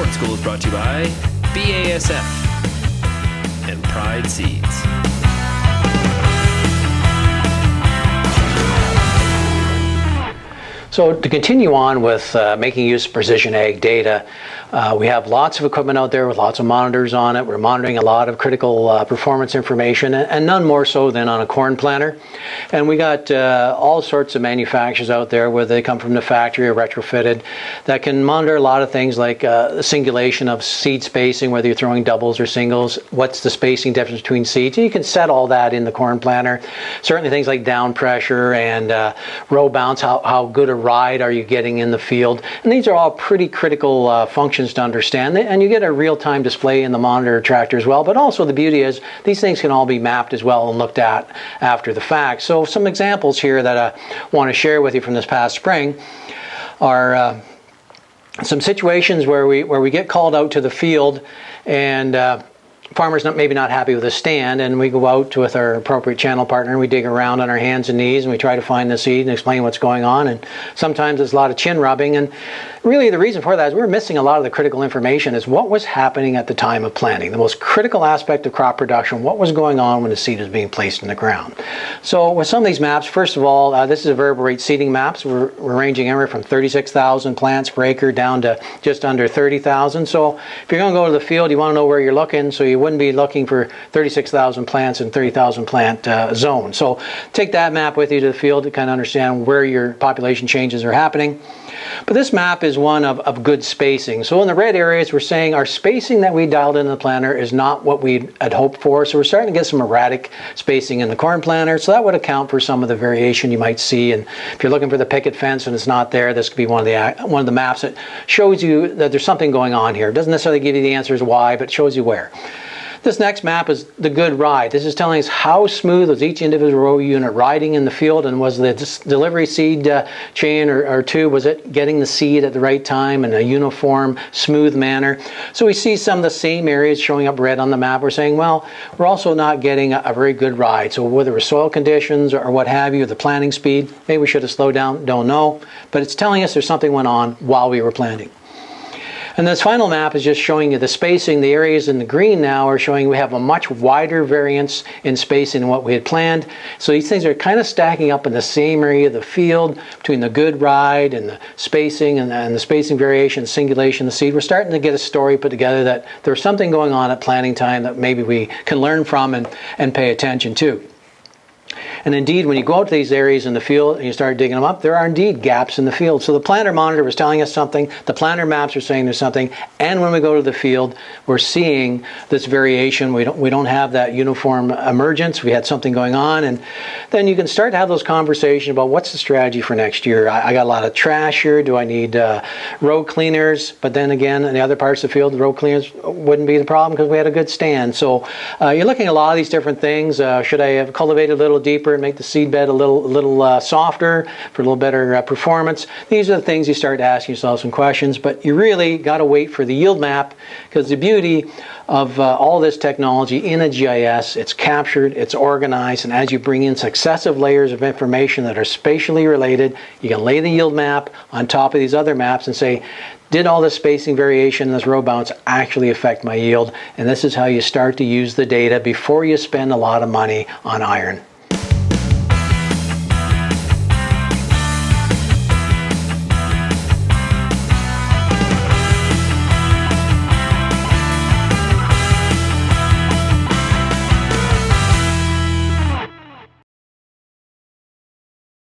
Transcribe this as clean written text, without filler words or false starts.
Forward School is brought to you by BASF and Pride Seeds. So to continue on with making use of precision ag data, we have lots of equipment out there with lots of monitors on it. We're monitoring a lot of critical performance information, and none more so than on a corn planter. And we got all sorts of manufacturers out there, whether they come from the factory or retrofitted, that can monitor a lot of things like the singulation of seed spacing, whether you're throwing doubles or singles, what's the spacing difference between seeds. You can set all that in the corn planter. Certainly things like down pressure and row bounce, how good a ride are you getting in the field. And these are all pretty critical functions to understand. And you get a real-time display in the monitor tractor as well. But also the beauty is these things can all be mapped as well and looked at after the fact. So some examples here that I want to share with you from this past spring are some situations where we get called out to the field and farmers maybe not happy with a stand, and we go out with our appropriate channel partner and we dig around on our hands and knees and we try to find the seed and explain what's going on. And sometimes there's a lot of chin rubbing, and really the reason for that is we're missing a lot of the critical information is what was happening at the time of planting. The most critical aspect of crop production, what was going on when the seed was being placed in the ground. So with some of these maps, first of all, this is a variable rate seeding maps. We're ranging anywhere from 36,000 plants per acre down to just under 30,000. So if you're going to go to the field, you want to know where you're looking, so you wouldn't be looking for 36,000 plants in 30,000 plant zone. So take that map with you to the field to kind of understand where your population changes are happening. But this map is one of good spacing. So in the red areas, we're saying our spacing that we dialed in the planter is not what we had hoped for. So we're starting to get some erratic spacing in the corn planter. So that would account for some of the variation you might see. And if you're looking for the picket fence and it's not there, this could be one of the maps that shows you that there's something going on here. It doesn't necessarily give you the answers why, but it shows you where. This next map is the good ride. This is telling us how smooth was each individual row unit riding in the field, and was the delivery seed chain or tube, was it getting the seed at the right time in a uniform, smooth manner? So we see some of the same areas showing up red on the map. We're saying, well, we're also not getting a very good ride. So whether it was soil conditions or what have you, the planting speed, maybe we should have slowed down, don't know. But it's telling us there's something went on while we were planting. And this final map is just showing you the spacing. The areas in the green now are showing we have a much wider variance in spacing than what we had planned. So these things are kind of stacking up in the same area of the field between the good ride and the spacing and the spacing variation, singulation, the seed. We're starting to get a story put together that there's something going on at planting time that maybe we can learn from and pay attention to. And indeed, when you go out to these areas in the field and you start digging them up, there are indeed gaps in the field. So the planter monitor was telling us something, the planter maps are saying there's something, and when we go to the field, we're seeing this variation. We don't have that uniform emergence. We had something going on, and then you can start to have those conversations about what's the strategy for next year. I got a lot of trash here. Do I need row cleaners? But then again, in the other parts of the field, the row cleaners wouldn't be the problem because we had a good stand. So you're looking at a lot of these different things. Should I have cultivated a little deeper and make the seed bed a little softer for a little better performance? These are the things you start asking yourself some questions, but you really got to wait for the yield map, because the beauty of all this technology in a GIS, it's captured, it's organized, and as you bring in successive layers of information that are spatially related, you can lay the yield map on top of these other maps and say, did all this spacing variation, this row bounce actually affect my yield? And this is how you start to use the data before you spend a lot of money on iron.